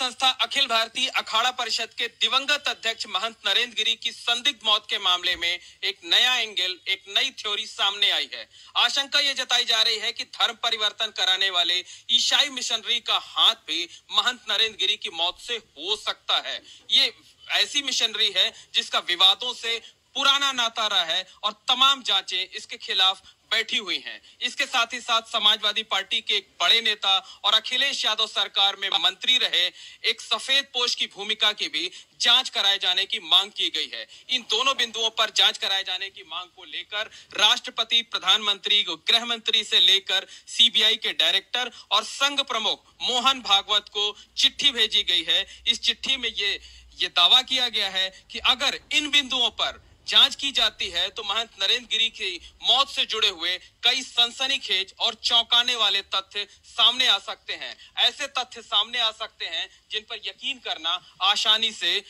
संस्था अखिल भारतीय अखाड़ा परिषद के दिवंगत अध्यक्ष महंत नरेंद्र गिरी की संदिग्ध मौत के मामले में एक नया एंगल, एक नई थ्योरी सामने आई है। आशंका ये जताई जा रही है कि धर्म परिवर्तन कराने वाले ईसाई मिशनरी का हाथ भी महंत नरेंद्र गिरी की मौत से हो सकता है। ये ऐसी मिशनरी है जिसका विवादों से पुराना नाता रहा है और तमाम जांचें इसके खिलाफ बैठी हुई हैं। इसके साथ ही साथ समाजवादी पार्टी के एक बड़े नेता और अखिलेश यादव सरकार में मंत्री रहे एक सफेद पोश की भूमिका की भी जांच कराए जाने की मांग की गई है। इन दोनों बिंदुओं पर जांच कराए जाने की मांग को लेकर राष्ट्रपति, प्रधानमंत्री, गृह मंत्री से लेकर सीबीआई के डायरेक्टर और संघ प्रमुख मोहन भागवत को चिट्ठी भेजी गई है। इस चिट्ठी में ये दावा किया गया है कि अगर इन बिंदुओं पर जांच की जाती है तो महंत नरेंद्र गिरी की मौत से जुड़े हुए कई सनसनीखेज और चौंकाने वाले तथ्य सामने आ सकते हैं। ऐसे तथ्य सामने आ सकते हैं जिन पर यकीन करना आसानी से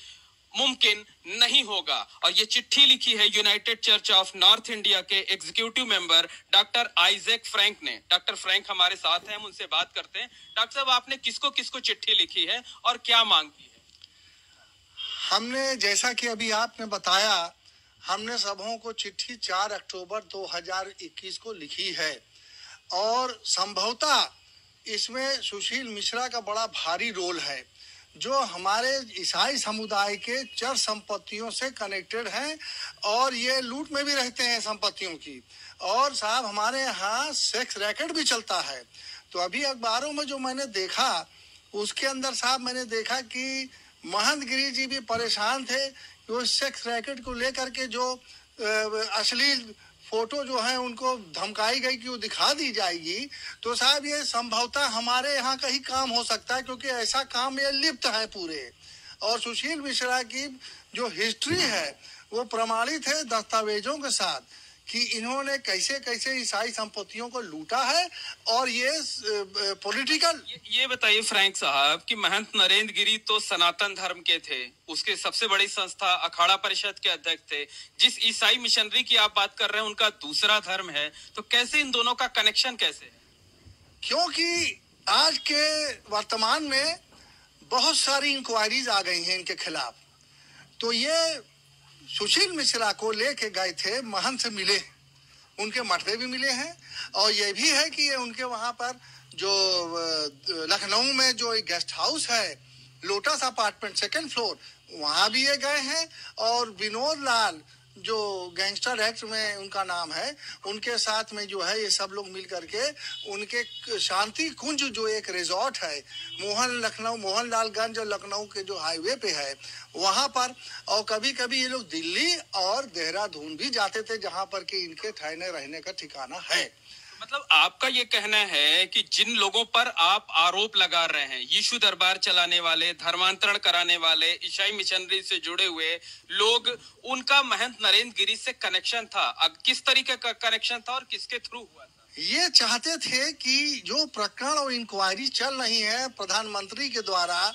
मुमकिन नहीं होगा। और ये चिट्ठी लिखी है United Church of North India के executive member doctor Isaac Frank ने। डॉक्टर फ्रैंक हमारे साथ हैं, हम उनसे बात करते हैं। डॉक्टर साहब, आपने किसको किसको चिट्ठी लिखी है और क्या मांग की है? हमने, जैसा कि अभी आपने बताया, हमने सबों को चिट्ठी 4 अक्टूबर 2021 को लिखी है और संभवतः इसमें सुशील मिश्रा का बड़ा भारी रोल है, जो हमारे ईसाई समुदाय के चर संपत्तियों से कनेक्टेड हैं और ये लूट में भी रहते हैं संपत्तियों की। और साहब, हमारे यहाँ सेक्स रैकेट भी चलता है। तो अभी अखबारों में जो मैंने देखा, उसके अंदर साहब मैंने देखा कि महंत गिरी जी भी परेशान थे कि वो सेक्स रैकेट को लेकर के जो अश्लील फोटो जो है उनको धमकाई गई कि वो दिखा दी जाएगी। तो साहब, ये संभवतः हमारे यहाँ का ही काम हो सकता है, क्योंकि ऐसा काम ये लिप्त है पूरे। और सुशील मिश्रा की जो हिस्ट्री है वो प्रमाणित है दस्तावेजों के साथ कि इन्होंने कैसे कैसे ईसाई संपत्तियों को लूटा है। और ये पॉलिटिकल, ये बताइए फ्रैंक साहब कि महंत नरेंद्र गिरी तो सनातन धर्म के थे, उसके सबसे बड़ी संस्था अखाड़ा परिषद के अध्यक्ष थे। जिस ईसाई मिशनरी की आप बात कर रहे हैं उनका दूसरा धर्म है, तो कैसे इन दोनों का कनेक्शन कैसे है? क्योंकि आज के वर्तमान में बहुत सारी इंक्वायरीज आ गई हैं इनके खिलाफ। तो ये सुशील मिश्रा को लेके गए थे, महंत से मिले, उनके मठे भी मिले हैं। और ये भी है कि ये उनके वहां पर जो लखनऊ में जो एक गेस्ट हाउस है, लोटस अपार्टमेंट 2nd फ्लोर, वहां भी ये गए हैं। और विनोद लाल, जो गैंगस्टर एक्ट में उनका नाम है, उनके साथ में जो है ये सब लोग मिल करके उनके शांति कुंज जो एक रिजॉर्ट है मोहनलालगंज और लखनऊ के जो हाईवे पे है वहां पर। और कभी कभी ये लोग दिल्ली और देहरादून भी जाते थे, जहां पर कि इनके ठहरने रहने का ठिकाना है। मतलब आपका ये कहना है कि जिन लोगों पर आप आरोप लगा रहे हैं, यीशु दरबार चलाने वाले, धर्मांतरण कराने वाले, ईसाई मिशनरी से जुड़े हुए लोग, उनका महंत नरेंद्र गिरी से कनेक्शन था। अब किस तरीके का कनेक्शन था और किसके थ्रू हुआ था? ये चाहते थे कि जो प्रकरण और इंक्वायरी चल रही है प्रधानमंत्री के द्वारा,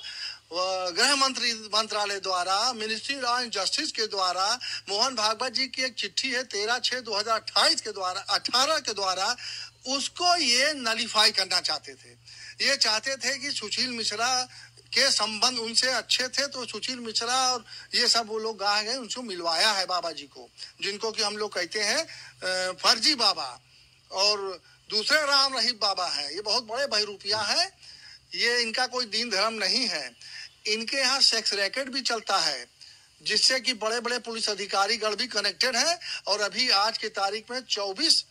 गृह मंत्रालय द्वारा, मिनिस्ट्री लॉ एंड जस्टिस के द्वारा, मोहन भागवत जी की एक चिट्ठी है 13/6/2028 के द्वारा, 18 के द्वारा, उसको ये नलीफाई करना चाहते थे। ये चाहते थे कि सुशील मिश्रा के संबंध उनसे अच्छे थे, तो सुशील मिश्रा और ये सब वो लोग आ गए, उनको मिलवाया है बाबा जी को, जिनको कि हम लोग कहते हैं फर्जी बाबा। और दूसरे राम रहीम बाबा है, ये बहुत बड़े बहरूपिया है, ये इनका कोई दीन धर्म नहीं है। इनके यहाँ सेक्स रैकेट भी चलता है, जिससे कि बड़े बड़े पुलिस अधिकारी गण भी कनेक्टेड है। और अभी आज की तारीख में 24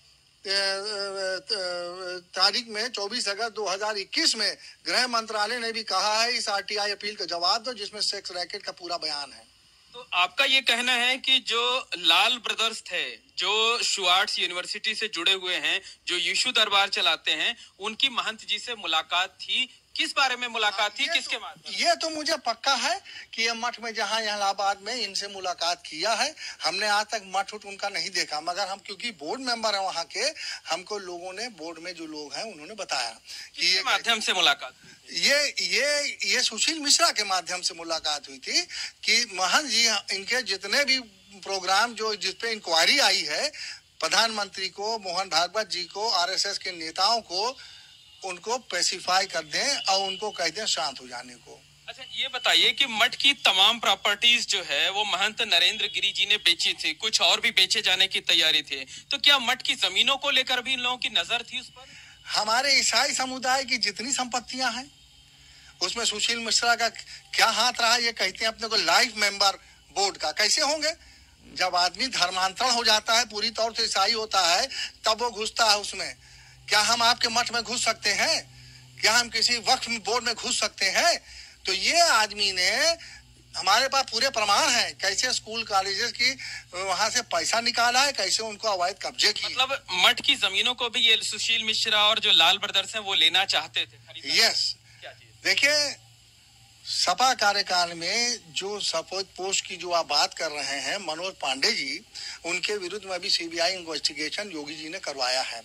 अगस्त 2021 में गृह मंत्रालय ने भी कहा है इस आरटीआई अपील का जवाब दो, जिसमें सेक्स रैकेट का पूरा बयान है। तो आपका ये कहना है कि जो लाल ब्रदर्स थे, जो शुआर्ट्स यूनिवर्सिटी से जुड़े हुए हैं, जो यीशु दरबार चलाते हैं, उनकी महंत जी से मुलाकात थी। किस बारे में मुलाकात थी, किसके माध्यम? ये तो मुझे पक्का है कि ये मठ में जहाँ इलाहाबाद में इनसे मुलाकात किया है। हमने आज तक मठ उठ उनका नहीं देखा, मगर हम क्योंकि बोर्ड मेंबर है वहाँ के, हमको लोगों ने, बोर्ड में जो लोग हैं उन्होंने बताया कि ये माध्यम से मुलाकात, ये सुशील मिश्रा के माध्यम से मुलाकात हुई थी कि महंत जी इनके जितने भी प्रोग्राम जो जिसपे इंक्वायरी आई है, प्रधानमंत्री को, मोहन भागवत जी को, आरएसएस के नेताओं को, उनको पेसिफाई कर दें और उनको कह दें शांत हो जाने को। अच्छा, ये बताइए कि मठ की तमाम प्रॉपर्टीज जो है वो महंत नरेंद्र गिरी जी ने बेची थी, कुछ और भी बेचे जाने की तैयारी थी, तो क्या मठ की जमीनों को लेकर भी इन लोगों की नजर थी उस पर? हमारे ईसाई समुदाय की जितनी संपत्तियां हैं उसमें सुशील मिश्रा का क्या हाथ रहा? ये कहते हैं अपने को लाइफ मेंबर बोर्ड का। कैसे होंगे? जब आदमी धर्मांतरण हो जाता है, पूरी तौर से ईसाई होता है, तब वो घुसता है उसमें। क्या हम आपके मठ में घुस सकते हैं? क्या हम किसी वक्फ बोर्ड में घुस सकते हैं? तो ये आदमी ने, हमारे पास पूरे प्रमाण हैं, कैसे स्कूल कॉलेजेस की वहां से पैसा निकाला है, कैसे उनको अवैध कब्जे किए। मतलब मठ की जमीनों को भी ये सुशील मिश्रा और जो लाल ब्रदर्स हैं वो लेना चाहते थे। यस, देखिए सपा कार्यकाल में जो सफेद पोस्ट की जो आप बात कर रहे हैं, मनोज पांडे जी, उनके विरुद्ध में भी सीबीआई इन्वेस्टिगेशन योगी जी ने करवाया है।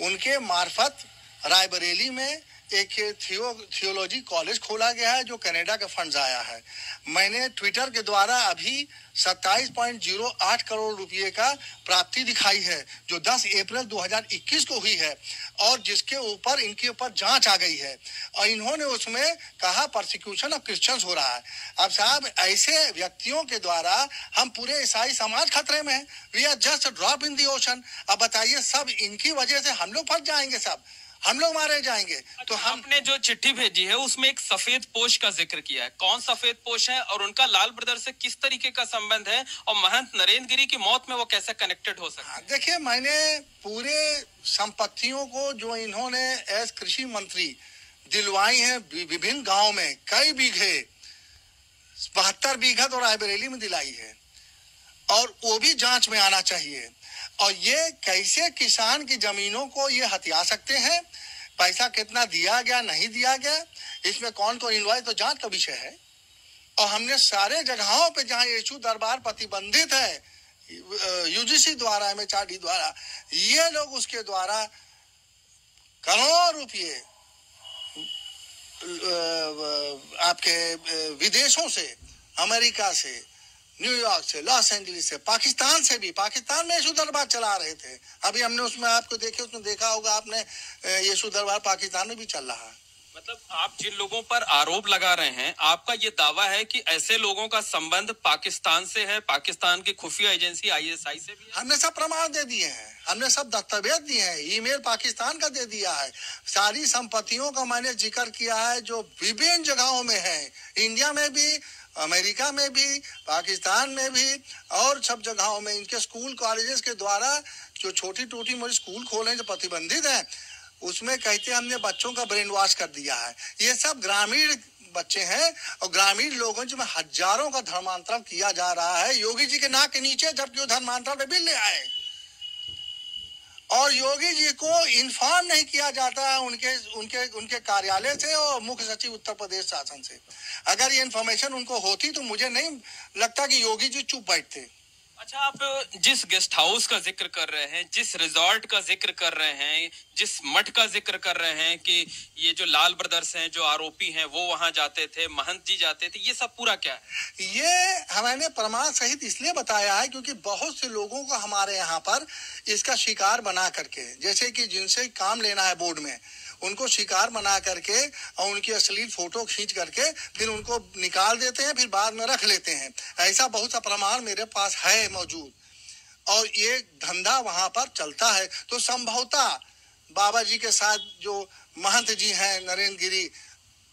उनके मार्फत रायबरेली में एक थियोलॉजी कॉलेज खोला गया है जो कनाडा के फंड्स आया है। मैंने ट्विटर के द्वारा अभी 27.08 करोड़ रुपए का प्राप्ति दिखाई है जो 10 अप्रैल 2021 को हुई है और जिसके ऊपर इनके ऊपर जांच आ गई है और इन्होंने उसमें कहा परसिक्यूशन ऑफ क्रिश्चियंस हो रहा है। अब साहब, ऐसे व्यक्तियों के द्वारा हम पूरे ईसाई समाज खतरे में है। We are just drop in the ocean. अब बताइए, सब इनकी वजह से हम लोग फंस जाएंगे, सब हम लोग मारे जाएंगे। तो हमने जो चिट्ठी भेजी है उसमें एक सफेद पोश का जिक्र किया है, कौन सफेद पोश है और उनका लाल ब्रदर से किस तरीके का संबंध है और महंत नरेंद्र गिरी की मौत में वो कैसे कनेक्टेड हो सकता है? देखिए, मैंने पूरे संपत्तियों को जो इन्होंने एज कृषि मंत्री दिलवाई है विभिन्न गांव में, कई बीघे, 72 बीघा तो रायबरेली में दिलाई है और वो भी जांच में आना चाहिए। और ये कैसे किसान की जमीनों को ये हथिया सकते हैं, पैसा कितना दिया गया नहीं दिया गया, इसमें कौन को इन्वॉल्व, तो जांच का विषय है। और हमने सारे जगहों पे जहां यीशु दरबार प्रतिबंधित है यूजीसी द्वारा, एमएचआरडी द्वारा, ये लोग उसके द्वारा करोड़ों रुपये आपके विदेशों से, अमेरिका से, न्यूयॉर्क से, लॉस एंजलिस से, पाकिस्तान से भी, पाकिस्तान में यीशु दरबार चला रहे थे। अभी हमने उसमें आपको उसमें देखा होगा आपने, यीशु दरबार पाकिस्तान में भी चल रहा है। मतलब आप जिन लोगों पर आरोप लगा रहे हैं, आपका ये दावा है कि ऐसे लोगों का संबंध पाकिस्तान से है, पाकिस्तान की खुफिया एजेंसी आईएसआई से भी है? हमने सब प्रमाण दे दिए हैं, हमने सब दस्तावेज दिए हैं, ईमेल पाकिस्तान का दे दिया है, सारी संपत्तियों का मैंने जिक्र किया है जो विभिन्न जगहों में है, इंडिया में भी, अमेरिका में भी, पाकिस्तान में भी और सब जगहों में। इनके स्कूल कॉलेजेस के द्वारा जो छोटी टूटी मोटी स्कूल खोले जो प्रतिबंधित है, उसमें कहते हैं हमने बच्चों का ब्रेन वॉश कर दिया है। ये सब ग्रामीण बच्चे हैं और ग्रामीण लोगों जिसमें हजारों का धर्मांतरण किया जा रहा है योगी जी के नाक के नीचे, जबकि वो धर्मांतरण बिल ले आए और योगी जी को इन्फॉर्म नहीं किया जाता है उनके कार्यालय से और मुख्य सचिव उत्तर प्रदेश शासन से। अगर ये इन्फॉर्मेशन उनको होती तो मुझे नहीं लगता कि योगी जी चुप बैठते। अच्छा, आप जिस गेस्ट हाउस का जिक्र कर रहे हैं, जिस रिजॉर्ट का जिक्र कर रहे हैं, जिस मठ का जिक्र कर रहे हैं कि ये जो लाल ब्रदर्स हैं, जो आरोपी हैं, वो वहां जाते थे, महंत जी जाते थे, ये सब पूरा क्या है? ये हमने प्रमाण सहित इसलिए बताया है क्योंकि बहुत से लोगों को हमारे यहाँ पर इसका शिकार बना करके, जैसे कि जिनसे काम लेना है बोर्ड में, उनको शिकार बना करके और उनकी अश्लील फोटो खींच करके फिर उनको निकाल देते हैं, फिर बाद में रख लेते हैं। ऐसा बहुत सा प्रमाण मेरे पास है मौजूद और ये धंधा वहां पर चलता है। तो संभवतः बाबा जी के साथ जो महंत जी हैं नरेंद्र गिरी,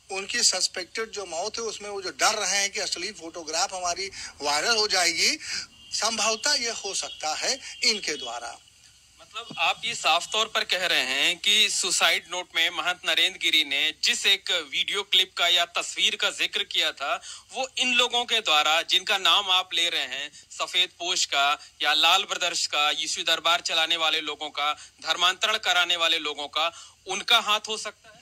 उनकी सस्पेक्टेड जो मौत है उसमें वो जो डर रहे हैं कि अश्लील फोटोग्राफ हमारी वायरल हो जाएगी, संभवतः ये हो सकता है इनके द्वारा। मतलब आप ये साफ तौर पर कह रहे हैं कि सुसाइड नोट में महंत नरेंद्र गिरी ने जिस एक वीडियो क्लिप का या तस्वीर का जिक्र किया था, वो इन लोगों के द्वारा, जिनका नाम आप ले रहे हैं, सफेद पोश का या लाल ब्रदर्स का, यीशु दरबार चलाने वाले लोगों का, धर्मांतरण कराने वाले लोगों का, उनका हाथ हो सकता है?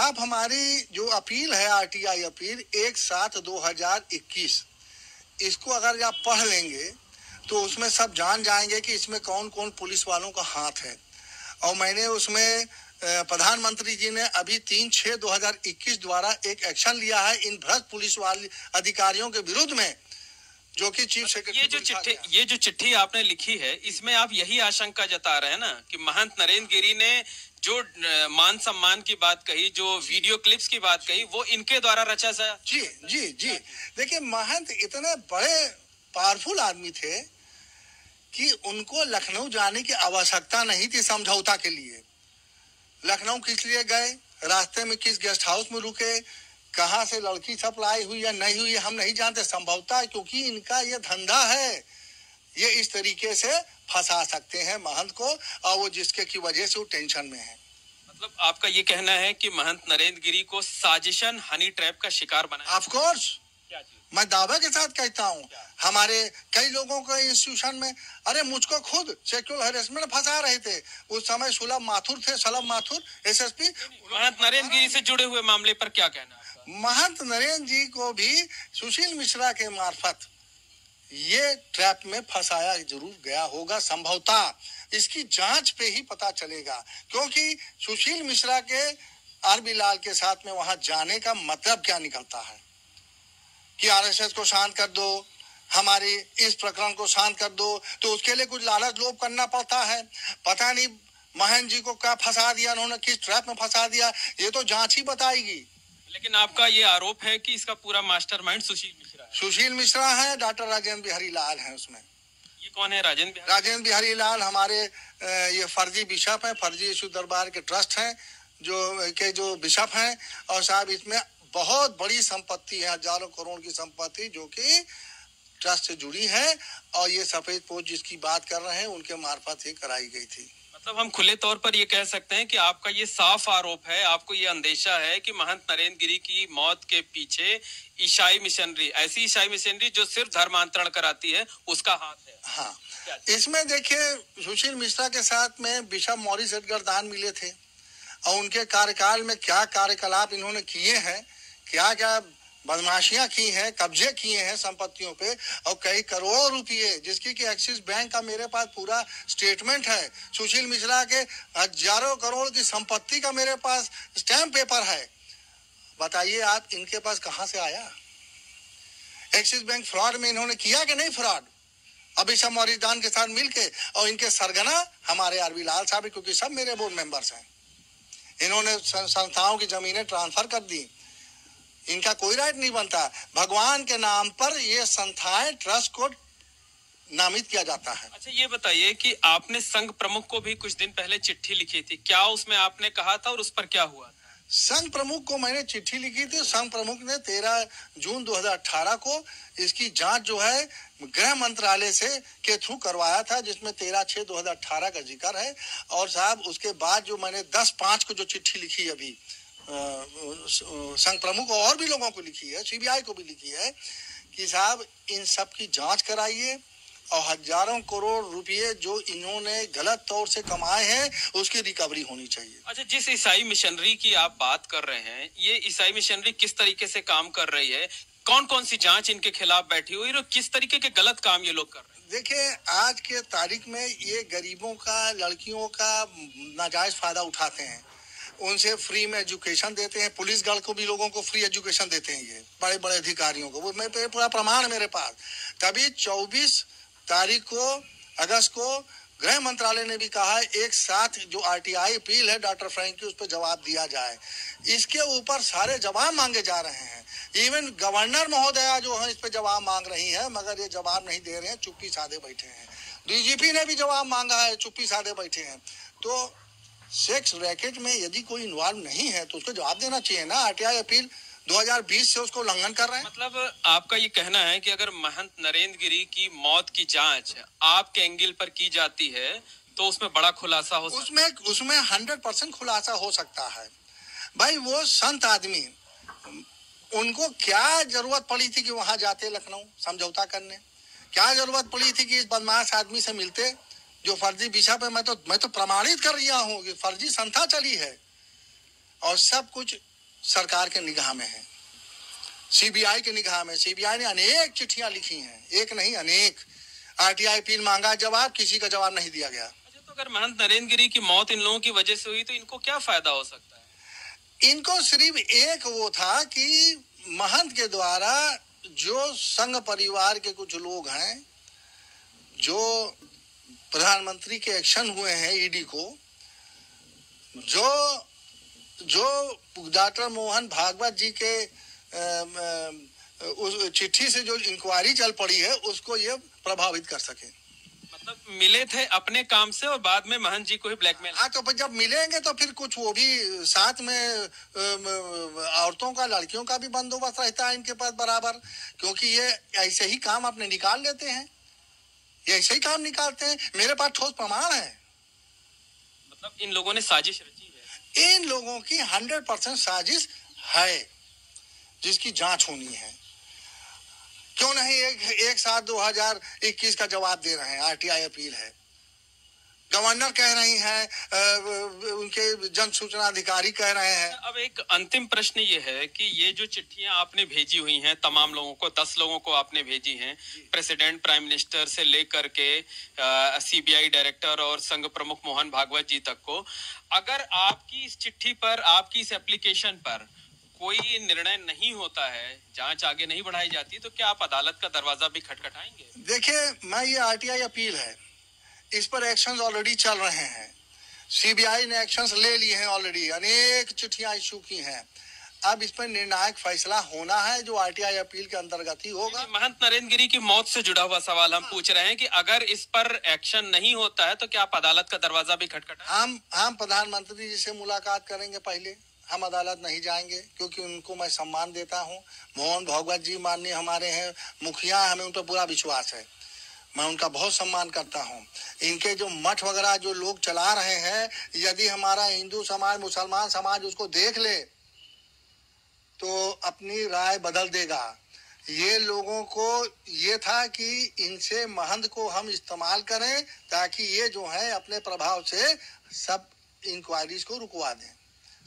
आप हमारी जो अपील है, आरटीआई अपील 1/7/2021, इसको अगर आप पढ़ लेंगे तो उसमें सब जान जाएंगे कि इसमें कौन कौन पुलिस वालों का हाथ है। और मैंने उसमें प्रधानमंत्री जी ने अभी 3/6/2021 द्वारा एक एक्शन लिया है इन भ्रष्ट पुलिस वाले अधिकारियों के विरुद्ध में, जो कि चीफ सेक्रेटरी। ये जो चिट्ठी आपने लिखी है, इसमें आप यही आशंका जता रहे हैं ना कि महंत नरेंद्र गिरी ने जो मान सम्मान की बात कही, जो वीडियो क्लिप्स की बात कही, वो इनके द्वारा रचा सा। जी जी जी, देखिए महंत इतने बड़े पावरफुल आदमी थे कि उनको लखनऊ जाने की आवश्यकता नहीं थी समझौता के लिए। लखनऊ किस लिए गए, रास्ते में किस गेस्ट हाउस में रुके, कहाँ से लड़की सप्लाई हुई या नहीं हुई हम नहीं जानते। संभवतः क्योंकि इनका ये धंधा है, ये इस तरीके से फंसा सकते हैं महंत को, और वो जिसके की वजह से वो टेंशन में है। मतलब आपका ये कहना है कि महंत नरेंद्र गिरी को साजिशन हनी ट्रैप का शिकार बनाया? ऑफ कोर्स, मैं दावे के साथ कहता हूँ, हमारे कई लोगों को इंस्टीट्यूशन में, अरे मुझको खुद सेक्सुअल हैरेसमेंट फंसा रहे थे। उस समय सुलभ माथुर थे, सलभ माथुर एसएसपी। महंत नरेंद्र गिरी से जुड़े हुए मामले पर क्या कहना है? महंत नरेंद्र जी को भी सुशील मिश्रा के मार्फत ये ट्रैप में फंसाया जरूर गया होगा संभवतः। इसकी जांच पे ही पता चलेगा, क्योंकि सुशील मिश्रा के आरबी लाल के साथ में वहां जाने का मतलब क्या निकलता है कि आरएसएस को शांत कर दो, हमारी इस प्रकरण को शांत कर दो, तो उसके लिए कुछ लालच लोभ करना पड़ता है। पता नहीं महंत जी को क्या फंसा दिया उन्होंने, किस ट्रैप में फंसा दिया, ये तो जांच ही बताएगी। लेकिन आपका ये आरोप है कि इसका पूरा मास्टरमाइंड सुशील मिश्रा है। सुशील मिश्रा है, डॉक्टर राजेंद्र बिहारी लाल है उसमें। ये कौन है राजेंद्र बिहारी लाल? हमारे ये फर्जी बिशप हैं, फर्जी यीशु दरबार के ट्रस्ट हैं जो बिशप हैं, और साहब इसमें बहुत बड़ी संपत्ति है, हजारों करोड़ की संपत्ति जो कि ट्रस्ट से जुड़ी है, और ये सफेद पोस्ट जिसकी बात कर रहे हैं उनके मार्फत ही कराई गई थी। मतलब हम खुले तौर पर ये कह सकते हैं कि आपका ये साफ आरोप है, आपको ये अंदेशा है कि महंत नरेंद्र गिरी की मौत के पीछे ईसाई मिशनरी, ऐसी ईसाई मिशनरी जो सिर्फ धर्मांतरण कराती है, उसका हाथ है। हाँ, इसमें देखिए सुशील मिश्रा के साथ में बिशप मॉरिस एडगर दान मिले थे, और उनके कार्यकाल में क्या कार्यकलाप इन्होंने किए हैं, क्या क्या बदमाशियां की हैं, कब्जे किए हैं संपत्तियों पे, और कई करोड़ रुपए, जिसकी कि एक्सिस बैंक का मेरे पास पूरा स्टेटमेंट है। सुशील मिश्रा के हजारों करोड़ की संपत्ति का मेरे पास स्टैम्प पेपर है। बताइए आप, इनके पास कहां से आया? एक्सिस बैंक फ्रॉड में इन्होंने किया कि नहीं फ्रॉड? अभिषेक मौरिदान के साथ मिलके, और इनके सरगना हमारे आरबी लाल साहब, क्योंकि सब मेरे बोर्ड मेंबर्स हैं। इन्होंने संस्थाओं की जमीनें ट्रांसफर कर दी, इनका कोई राइट नहीं बनता। भगवान के नाम पर ये संस्थाएं ट्रस्ट को नामित किया जाता है। अच्छा, ये बताइए कि आपने संघ प्रमुख को भी कुछ दिन पहले चिट्ठी लिखी थी, क्या उसमें आपने कहा था और उस पर क्या हुआ? संघ प्रमुख को मैंने चिट्ठी लिखी थी। संघ प्रमुख ने 13 जून 2018 को इसकी जांच जो है गृह मंत्रालय से के थ्रू करवाया था, जिसमें 13/6/2018 का जिक्र है। और साहब उसके बाद जो मैंने 10/5 को जो चिट्ठी लिखी अभी संघ प्रमुख और भी लोगों को लिखी है, सीबीआई को भी लिखी है कि साहब इन सब की जांच कराइए, और हजारों करोड़ रुपए जो इन्होंने गलत तौर से कमाए हैं उसकी रिकवरी होनी चाहिए। अच्छा, जिस ईसाई मिशनरी की आप बात कर रहे हैं, ये ईसाई मिशनरी किस तरीके से काम कर रही है? कौन कौन सी जांच इनके खिलाफ बैठी हुई और किस तरीके के गलत काम ये लोग कर रहे हैं? देखिए, आज के तारीख में ये गरीबों का, लड़कियों का नाजायज फायदा उठाते हैं, उनसे फ्री में एजुकेशन देते हैं। पुलिस गार्ड को भी लोगों को फ्री एजुकेशन देते हैं, ये बड़े बड़े अधिकारियों को। वो मैं पूरा प्रमाण है मेरे पास। तभी 24 तारीख को अगस्त को गृह मंत्रालय ने भी कहा है एक साथ जो आरटीआई अपील है डॉक्टर फ्रैंक की, उस पर जवाब दिया जाए। इसके ऊपर सारे जवाब मांगे जा रहे हैं। इवन गवर्नर महोदया जो है इस पर जवाब मांग रही है, मगर ये जवाब नहीं दे रहे हैं, चुप्पी साधे बैठे हैं। डीजीपी ने भी जवाब मांगा है, चुप्पी साधे बैठे हैं। तो सेक्स रैकेट में यदि कोई इन्वॉल्व नहीं है तो उसको जवाब देना चाहिए ना। आरटीआई अपील 2020 से उसको उल्लंघन कर रहे हैं। मतलब आपका ये कहना है कि अगर महंत नरेंद्र गिरी की मौत की जांच आपके एंगल पर की जाती है तो उसमें बड़ा खुलासा हो सकता है? उसमें 100% खुलासा हो सकता है। भाई वो संत आदमी, उनको क्या जरूरत पड़ी थी कि वहां जाते लखनऊ समझौता करने? क्या जरूरत पड़ी थी कि इस बदमाश आदमी से मिलते जो फर्जी बिशप है? मैं तो प्रमाणित कर रहा हूँ कि फर्जी संस्था चली है, और सब कुछ सरकार के निगाह में है, सीबीआई के निगाह में। सीबीआई ने अनेक चिट्ठियां लिखी हैं, एक नहीं अनेक। आरटीआई अपील मांगा, जवाब किसी का जवाब नहीं दिया गया। अच्छा, तो अगर महंत नरेंद्र गिरी की मौत इन लोगों की वजह से हुई तो इनको क्या फायदा हो सकता है? इनको सिर्फ एक वो था कि महंत के द्वारा जो संघ परिवार के कुछ लोग हैं, जो प्रधानमंत्री के एक्शन हुए हैं ईडी को, जो डॉक्टर मोहन भागवत जी के उस चिट्ठी से जो इंक्वायरी चल पड़ी है उसको ये प्रभावित कर सके। मतलब मिले थे अपने काम से और बाद में महंत जी को ही ब्लैकमेल। हाँ, तो जब मिलेंगे तो फिर कुछ वो भी साथ में औरतों का, लड़कियों का भी बंदोबस्त रहता है इनके पास बराबर, क्योंकि ये ऐसे ही काम अपने निकाल लेते हैं, ये ऐसे ही काम निकालते हैं। मेरे पास ठोस प्रमाण है। मतलब इन लोगों ने साजिश रची है। इन लोगों की 100% साजिश है जिसकी जांच होनी है। क्यों नहीं 1/7/2021 का जवाब दे रहे हैं। आरटीआई अपील है, गवर्नर कह रही हैं, उनके जन सूचना अधिकारी कह रहे हैं। अब एक अंतिम प्रश्न ये है कि ये जो चिट्ठियां आपने भेजी हुई हैं तमाम लोगों को, 10 लोगों को आपने भेजी हैं, प्रेसिडेंट, प्राइम मिनिस्टर से लेकर के सीबीआई डायरेक्टर और संघ प्रमुख मोहन भागवत जी तक को, अगर आपकी इस चिट्ठी पर, आपकी इस एप्लीकेशन पर कोई निर्णय नहीं होता है, जांच आगे नहीं बढ़ाई जाती, तो क्या आप अदालत का दरवाजा भी खटखटाएंगे? देखिए, मैं ये आरटीआई अपील है, इस पर एक्शंस ऑलरेडी चल रहे हैं। सीबीआई ने एक्शंस ले लिए हैं ऑलरेडी, अनेक चिट्ठियां इशू की हैं। अब इस पर निर्णायक फैसला होना है जो आरटीआई अपील के अंतर्गत ही होगा। महंत नरेंद्र गिरी की मौत से जुड़ा हुआ सवाल हम पूछ रहे हैं कि अगर इस पर एक्शन नहीं होता है तो क्या आप अदालत का दरवाजा भी खटखटाएंगे? हम प्रधानमंत्री जी से मुलाकात करेंगे पहले, हम अदालत नहीं जाएंगे क्योंकि उनको मैं सम्मान देता हूं। मोहन भागवत जी माननीय हमारे हैं, मुखिया, हमें उन पर पूरा विश्वास है, मैं उनका बहुत सम्मान करता हूं। इनके जो मठ वगैरह जो लोग चला रहे हैं, यदि हमारा हिंदू समाज, मुसलमान समाज उसको देख ले तो अपनी राय बदल देगा। ये लोगों को ये था कि इनसे महंत को हम इस्तेमाल करें ताकि ये जो है अपने प्रभाव से सब इंक्वायरीज को रुकवा दें।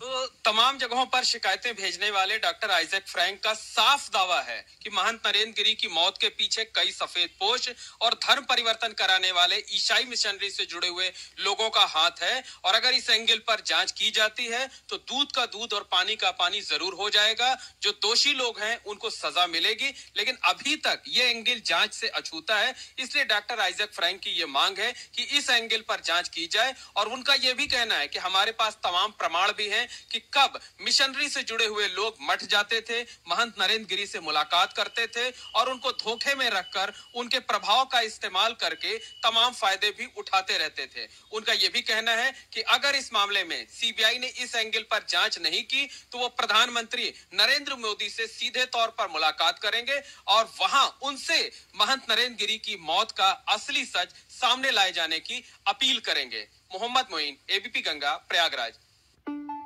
तो तमाम जगहों पर शिकायतें भेजने वाले डॉक्टर आइजैक फ्रैंक का साफ दावा है कि महंत नरेंद्र गिरी की मौत के पीछे कई सफेदपोश और धर्म परिवर्तन कराने वाले ईसाई मिशनरी से जुड़े हुए लोगों का हाथ है। और अगर इस एंगल पर जांच की जाती है तो दूध का दूध और पानी का पानी जरूर हो जाएगा। जो दोषी लोग हैं उनको सजा मिलेगी, लेकिन अभी तक ये एंगल जांच से अछूता है। इसलिए डॉक्टर आइजैक फ्रैंक की ये मांग है कि इस एंगल पर जांच की जाए। और उनका यह भी कहना है कि हमारे पास तमाम प्रमाण भी हैं कि कब मिशनरी से जुड़े हुए लोग मठ जाते थे, महंत नरेंद्र गिरी से मुलाकात करते थे और उनको धोखे में रखकर उनके प्रभाव का इस्तेमाल करके तमाम फायदे भी उठाते रहते थे। उनका यह भी कहना है कि अगर इस मामले में सीबीआई ने इस एंगल पर जांच नहीं की तो वो प्रधानमंत्री नरेंद्र मोदी से सीधे तौर पर मुलाकात करेंगे और वहां उनसे महंत नरेंद्र गिरी की मौत का असली सच सामने लाए जाने की अपील करेंगे। मोहम्मद मोइन, एबीपी गंगा, प्रयागराज।